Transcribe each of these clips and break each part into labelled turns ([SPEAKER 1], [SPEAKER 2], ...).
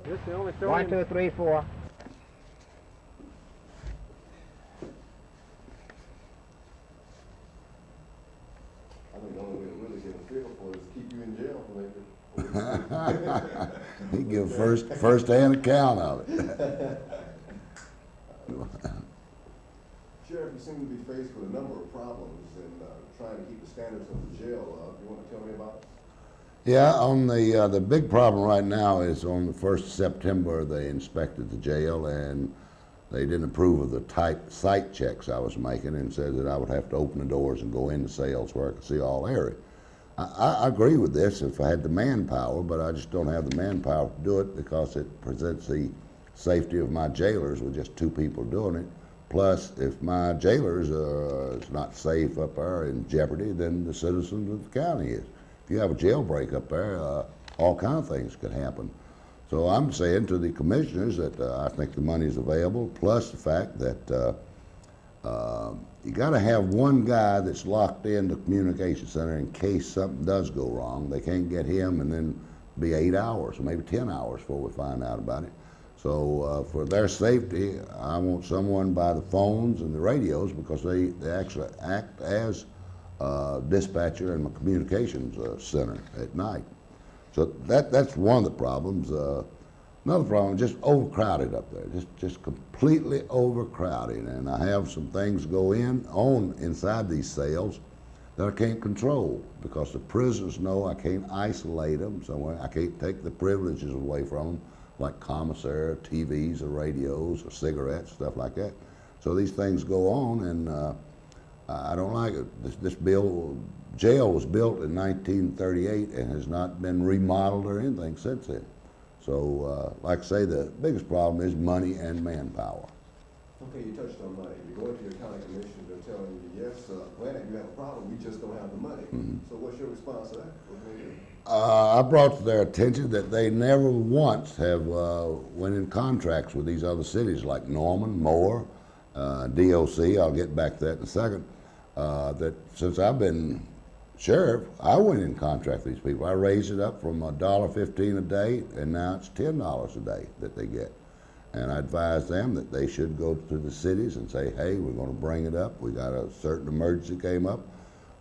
[SPEAKER 1] This is the only story.
[SPEAKER 2] 1, 2, 3, 4.
[SPEAKER 3] I think the only way to really get a feel for it is keep you in jail for maybe.
[SPEAKER 4] He give first-hand account of it.
[SPEAKER 3] Sheriff, you seem to be faced with a number of problems in trying to keep the standards of the jail. You want to tell me about it?
[SPEAKER 4] Yeah, on the big problem right now is on the 1st of September, they inspected the jail and they didn't approve of the site checks I was making and said that I would have to open the doors and go into cells where I could see all area. I agree with this if I had the manpower, but I just don't have the manpower to do it because it presents the safety of my jailers with just 2 people doing it. Plus, if my jailers is not safe up there in jeopardy, then the citizens of the county is. If you have a jailbreak up there, all kinds of things could happen. So I'm saying to the commissioners that I think the money is available, plus the fact that you got to have one guy that's locked in the communication center in case something does go wrong. They can't get him and then be 8 hours or maybe 10 hours before we find out about it. So for their safety, I want someone by the phones and the radios because they actually act as dispatcher in my communications center at night. So that's one of the problems. Another problem, just overcrowded up there, just completely overcrowded. And I have some things go inside these cells that I can't control because the prisoners know I can't isolate them somewhere. I can't take the privileges away from them, like commissary, TVs or radios or cigarettes, stuff like that. So these things go on, and I don't like it. This jail was built in 1938 and has not been remodeled or anything since then. So, like I say, the biggest problem is money and manpower.
[SPEAKER 3] Okay, you touched on money. You go into your county commission, they're telling you, yes, granted you have a problem, we just don't have the money. So what's your response to that?
[SPEAKER 4] I brought to their attention that they never once have went in contracts with these other cities like Norman, Moore, DOC, I'll get back to that in a second, that since I've been sheriff, I went in contract with these people. I raised it up from $1.15 a day, and now it's $10 a day that they get. And I advised them that they should go to the cities and say, hey, we're going to bring it up. We got a certain emergency came up.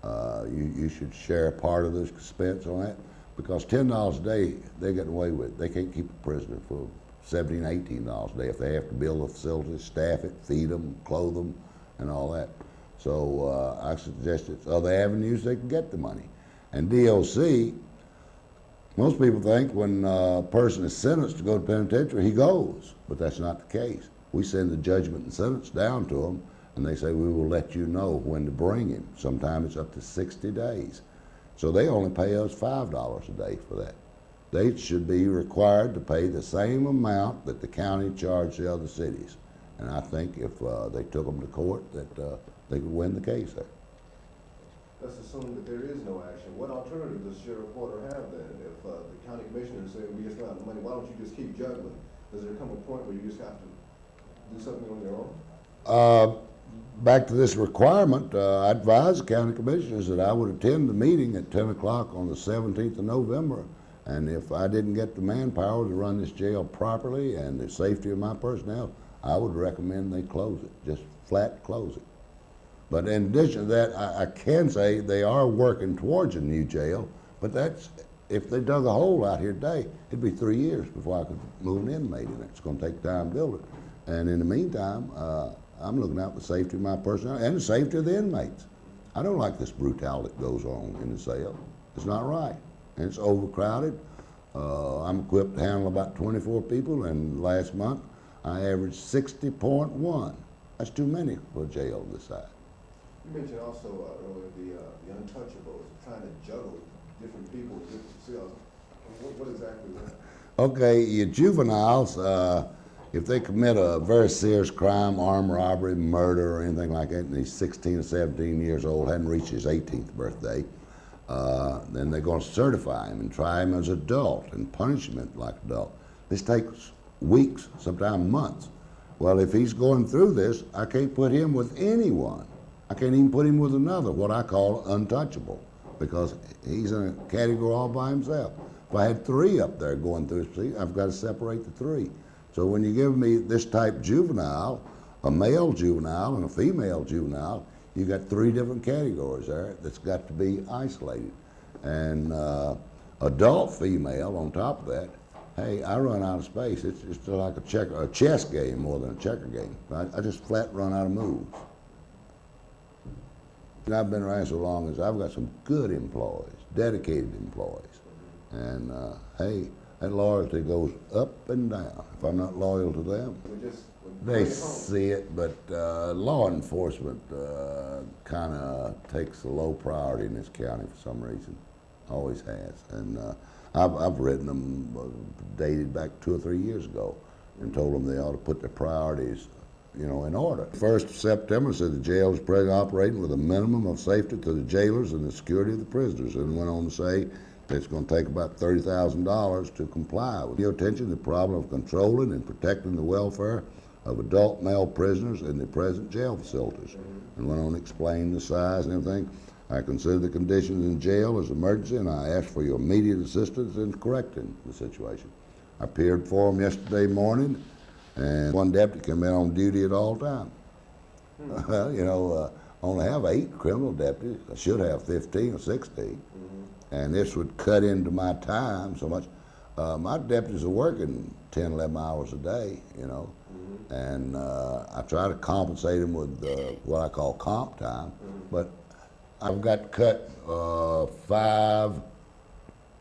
[SPEAKER 4] You should share part of this expense on that. Because $10 a day, they're getting away with it. They can't keep a prisoner for $17, $18 a day if they have to build a facility, staff it, feed them, clothe them, and all that. So I suggested other avenues they can get the money. And DOC, most people think when a person is sentenced to go to penitentiary, he goes. But that's not the case. We send the judgment and sentence down to them, and they say, we will let you know when to bring him. Sometimes it's up to 60 days. So they only pay us $5 a day for that. They should be required to pay the same amount that the county charged the other cities. And I think if they took them to court, that they could win the case there.
[SPEAKER 3] Let's assume that there is no action. What alternative does Sheriff Porter have then? If the county commissioners say, we just don't have the money, why don't you just keep juggling? Does there come a point where you just have to do something on your own?
[SPEAKER 4] Back to this requirement, I advised the county commissioners that I would attend the meeting at 10 o'clock on the 17th of November. And if I didn't get the manpower to run this jail properly and the safety of my personnel, I would recommend they close it, just flat close it. But in addition to that, I can say they are working towards a new jail, but that's, if they dug a hole out here today, it'd be 3 years before I could move an inmate in it. It's going to take time to build it. And in the meantime, I'm looking out for the safety of my personnel and the safety of the inmates. I don't like this brutality that goes on in the cell. It's not right. And it's overcrowded. I'm equipped to handle about 24 people, and last month I averaged 60.1. That's too many for a jail this size.
[SPEAKER 3] You mentioned also earlier the untouchables, trying to juggle different people in different cells. What exactly is that?
[SPEAKER 4] Okay, your juveniles, if they commit a very serious crime, armed robbery, murder, or anything like that, and he's 16 or 17 years old, hadn't reached his 18th birthday, then they're going to certify him and try him as adult and punish him like adult. This takes weeks, sometimes months. Well, if he's going through this, I can't put him with anyone. I can't even put him with another, what I call untouchable, because he's in a category all by himself. If I had 3 up there going through the street, I've got to separate the 3. So when you give me this type juvenile, a male juvenile and a female juvenile, you got 3 different categories there that's got to be isolated. And adult female on top of that, hey, I run out of space. It's like a chess game more than a checker game. I just flat run out of moves. And I've been around so long as I've got some good employees, dedicated employees. And hey, that loyalty goes up and down. If I'm not loyal to them, they see it, but law enforcement kind of takes a low priority in this county for some reason. Always has. And I've written them, dated back 2 or 3 years ago, and told them they ought to put their priorities, you know, in order. 1st of September said the jail is presently operating with a minimum of safety to the jailers and the security of the prisoners, and went on to say that it's going to take about $30,000 to comply with your attention to the problem of controlling and protecting the welfare of adult male prisoners in the present jail facilities, and went on to explain the size and everything. I consider the conditions in jail as emergency, and I ask for your immediate assistance in correcting the situation. I appeared for them yesterday morning, and 1 deputy came in on duty at all times. You know, I only have 8 criminal deputies. I should have 15 or 16. And this would cut into my time so much. My deputies are working 10, 11 hours a day, you know, and I try to compensate them with what I call comp time, but I've got cut 5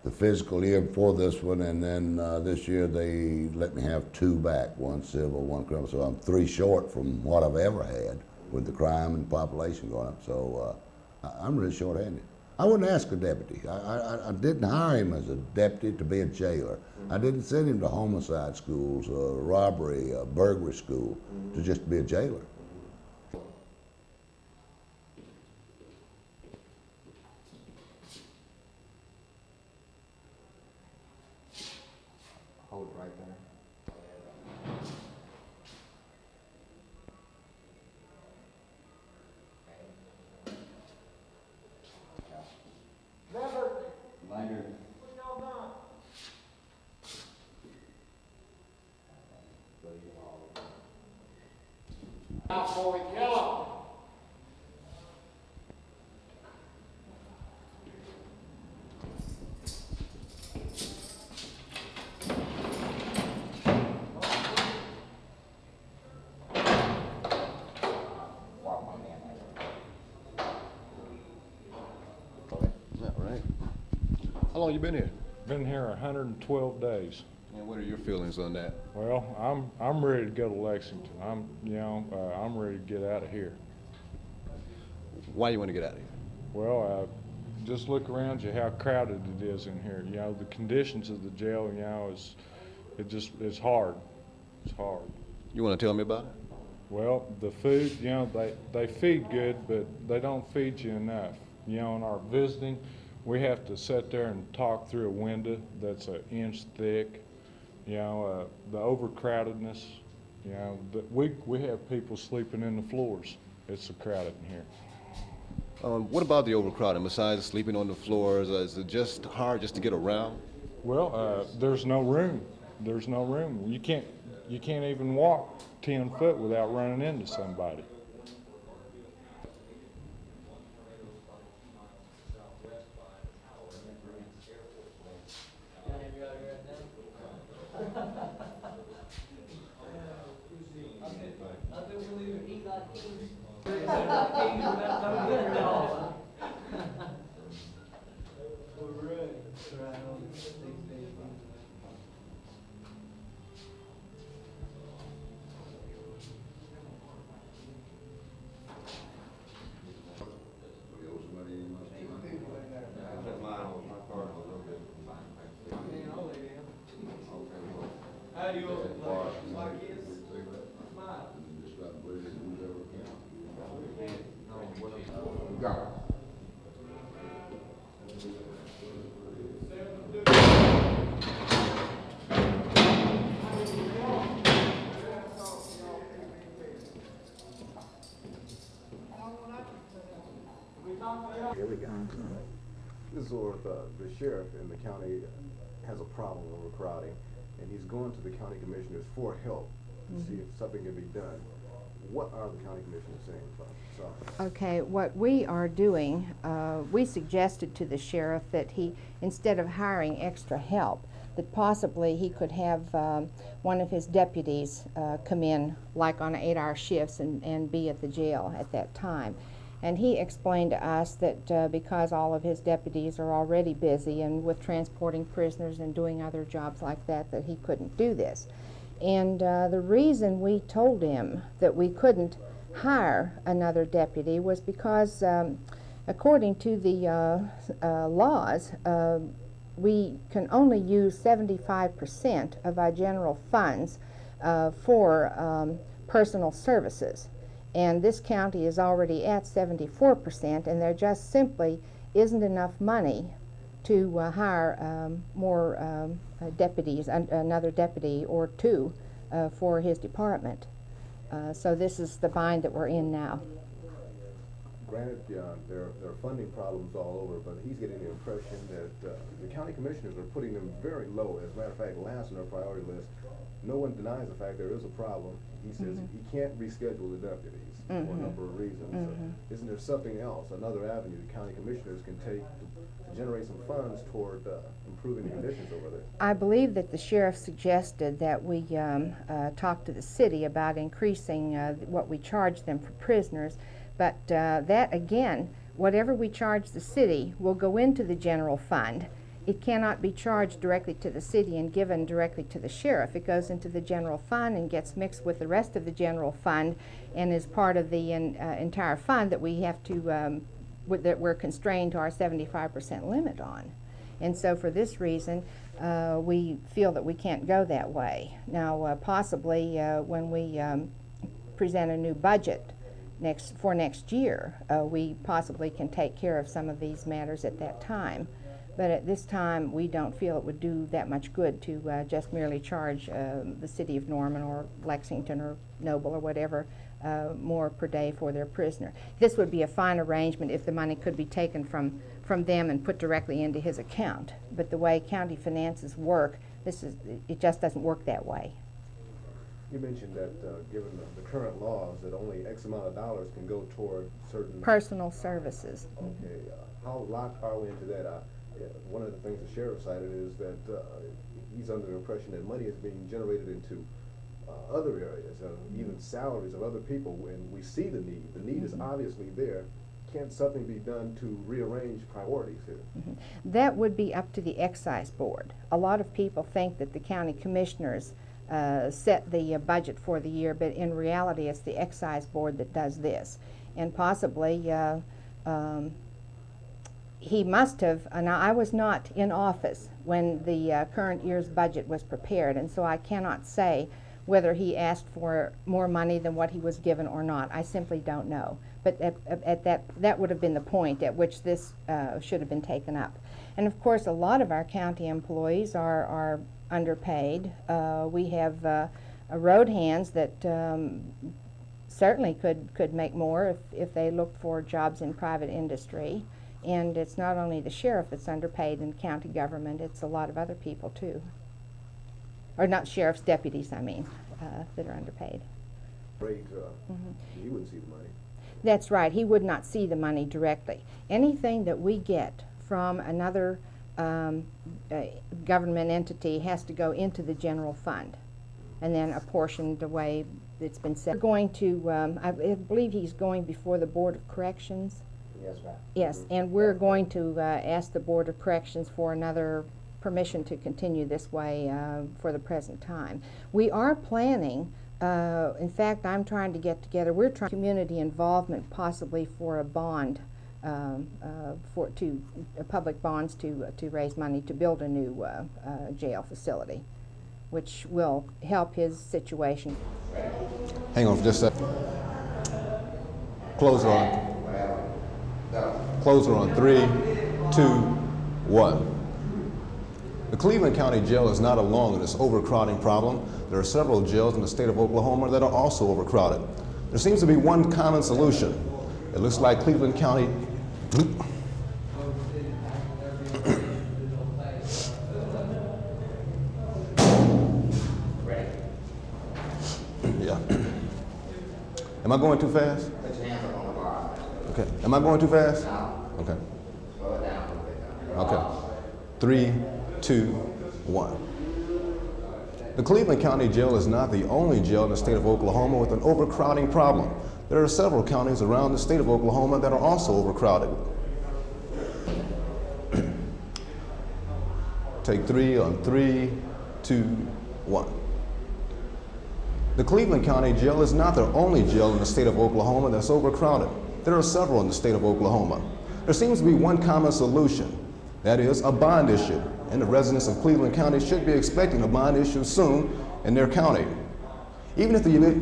[SPEAKER 4] the physical year before this one, and then this year they let me have 2 back, 1 civil, 1 criminal, so I'm 3 short from what I've ever had with the crime and population going up, so I'm really short-handed. I wouldn't ask a deputy. I didn't hire him as a deputy to be a jailer. I didn't send him to homicide schools, robbery, burglary school, to just be a jailer.
[SPEAKER 1] Hold it right there. Later. Out for it, yellow.
[SPEAKER 3] Is that right? How long you been here?
[SPEAKER 2] Been here 112 days.
[SPEAKER 3] And what are your feelings on that?
[SPEAKER 2] Well, I'm ready to go to Lexington. I'm ready to get out of here.
[SPEAKER 3] Why you want to get out of here?
[SPEAKER 2] Well, just look around you how crowded it is in here. You know, the conditions of the jail, you know, it's hard. It's hard.
[SPEAKER 3] You want to tell me about it?
[SPEAKER 2] Well, the food, you know, they feed good, but they don't feed you enough. You know, in our visiting, we have to sit there and talk through a window that's 1 inch thick. You know, the overcrowdedness, you know, we have people sleeping in the floors. It's so crowded in here.
[SPEAKER 3] What about the overcrowding? Besides sleeping on the floors, is it just hard just to get around?
[SPEAKER 2] Well, there's no room. There's no room. You can't even walk 10 foot without running into somebody.
[SPEAKER 3] Ms. Zorth, the sheriff in the county has a problem with overcrowding, and he's going to the county commissioners for help to see if something can be done. What are the county commissioners saying about this?
[SPEAKER 5] Okay, what we are doing, we suggested to the sheriff that he, instead of hiring extra help, that possibly he could have one of his deputies come in like on 8-hour shifts and be at the jail at that time. And he explained to us that because all of his deputies are already busy and with transporting prisoners and doing other jobs like that, that he couldn't do this. And the reason we told him that we couldn't hire another deputy was because according to the laws, we can only use 75% of our general funds for personal services. And this county is already at 74%, and there just simply isn't enough money to hire more deputies, another deputy or two for his department. So this is the bind that we're in now.
[SPEAKER 3] Granted, there are funding problems all over, but he's getting the impression that the county commissioners are putting them very low. As a matter of fact, last on their priority list, no one denies the fact there is a problem. He says he can't reschedule the deputies for a number of reasons. So isn't there something else, another avenue the county commissioners can take to generate some funds toward improving the conditions over there?
[SPEAKER 5] I believe that the sheriff suggested that we talk to the city about increasing what we charge them for prisoners, but that again, whatever we charge the city will go into the general fund. It cannot be charged directly to the city and given directly to the sheriff. It goes into the general fund and gets mixed with the rest of the general fund and is part of the entire fund that we have to, that we're constrained to our 75% limit on. And so for this reason, we feel that we can't go that way. Now, possibly when we present a new budget for next year, we possibly can take care of some of these matters at that time. But at this time, we don't feel it would do that much good to just merely charge the city of Norman or Lexington or Noble or whatever more per day for their prisoner. This would be a fine arrangement if the money could be taken from them and put directly into his account. But the way county finances work, it just doesn't work that way.
[SPEAKER 3] You mentioned that given the current laws, that only X amount of dollars can go toward certain
[SPEAKER 5] personal services.
[SPEAKER 3] Okay, how locked are we into that? One of the things the sheriff cited is that he's under the impression that money is being generated into other areas, even salaries of other people, when we see the need. The need is obviously there. Can't something be done to rearrange priorities here?
[SPEAKER 5] That would be up to the excise board. A lot of people think that the county commissioners set the budget for the year, but in reality it's the excise board that does this. And possibly he must have, now I was not in office when the current year's budget was prepared, and so I cannot say whether he asked for more money than what he was given or not. I simply don't know. But that would have been the point at which this should have been taken up. And of course a lot of our county employees are underpaid. We have road hands that certainly could make more if they looked for jobs in private industry. And it's not only the sheriff that's underpaid in county government, it's a lot of other people too. Or not sheriff's deputies, I mean, that are underpaid.
[SPEAKER 3] Great, he wouldn't see the money.
[SPEAKER 5] That's right, he would not see the money directly. Anything that we get from another government entity has to go into the general fund and then apportioned the way it's been set. We're going to, I believe he's going before the Board of Corrections.
[SPEAKER 1] Yes, ma'am.
[SPEAKER 5] Yes, and we're going to ask the Board of Corrections for another permission to continue this way for the present time. We are planning, in fact, I'm trying to get together, we're trying community involvement possibly for a bond, public bonds to raise money to build a new jail facility, which will help his situation.
[SPEAKER 6] Hang on for just a second. Closer on 3, 2, 1. The Cleveland County Jail is not alone in this overcrowding problem. There are several jails in the state of Oklahoma that are also overcrowded. There seems to be one common solution. It looks like Cleveland County Am I going too fast?
[SPEAKER 1] Put your hands up on the bar.
[SPEAKER 6] Okay. Am I going too fast?
[SPEAKER 1] Now,
[SPEAKER 6] Okay.
[SPEAKER 1] slow it down a little bit. Now.
[SPEAKER 6] Okay. 3, 2, 1. The Cleveland County Jail is not the only jail in the state of Oklahoma with an overcrowding problem. There are several counties around the state of Oklahoma that are also overcrowded. Take 3 on 3, 2, 1. The Cleveland County Jail is not the only jail in the state of Oklahoma that's overcrowded. There are several in the state of Oklahoma. There seems to be one common solution, that is a bond issue, and the residents of Cleveland County should be expecting a bond issue soon in their county. Even if the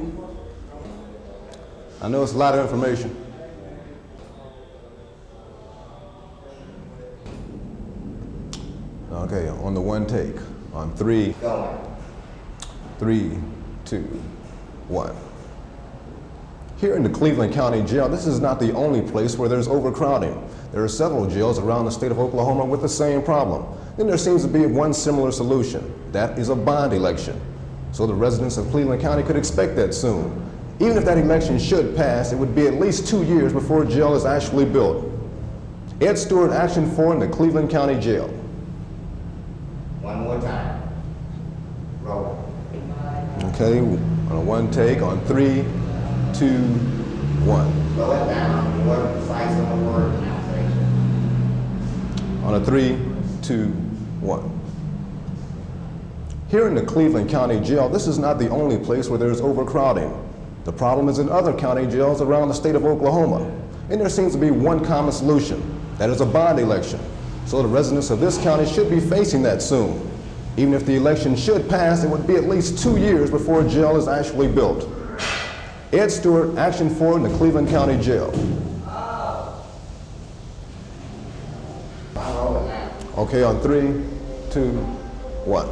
[SPEAKER 6] I know it's a lot of information. Okay, on the one take, on 3,
[SPEAKER 1] Going.
[SPEAKER 6] 3, 2, 1. Here in the Cleveland County Jail, this is not the only place where there's overcrowding. There are several jails around the state of Oklahoma with the same problem. Then there seems to be one similar solution. That is a bond election. So the residents of Cleveland County could expect that soon. Even if that election should pass, it would be at least 2 years before a jail is actually built. Ed Stewart, Action 4 in the Cleveland County Jail.
[SPEAKER 1] One more time. Roll.
[SPEAKER 6] Okay, on one take, on 3, 2, 1.
[SPEAKER 1] Slow it down. More precise on the word pronunciation.
[SPEAKER 6] On a 3, 2, 1. Here in the Cleveland County Jail, this is not the only place where there's overcrowding. The problem is in other county jails around the state of Oklahoma. And there seems to be one common solution. That is a bond election. So the residents of this county should be facing that soon. Even if the election should pass, it would be at least 2 years before a jail is actually built. Ed Stewart, Action 4 in the Cleveland County Jail. Okay, on 3, 2, 1.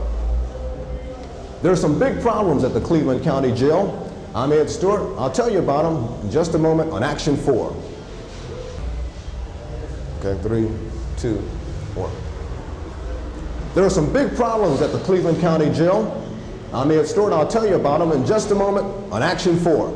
[SPEAKER 6] There are some big problems at the Cleveland County Jail. I'm Ed Stewart. I'll tell you about them in just a moment on Action 4. Okay, 3, 2, 1. There are some big problems at the Cleveland County Jail. I'm Ed Stewart. I'll tell you about them in just a moment on Action 4.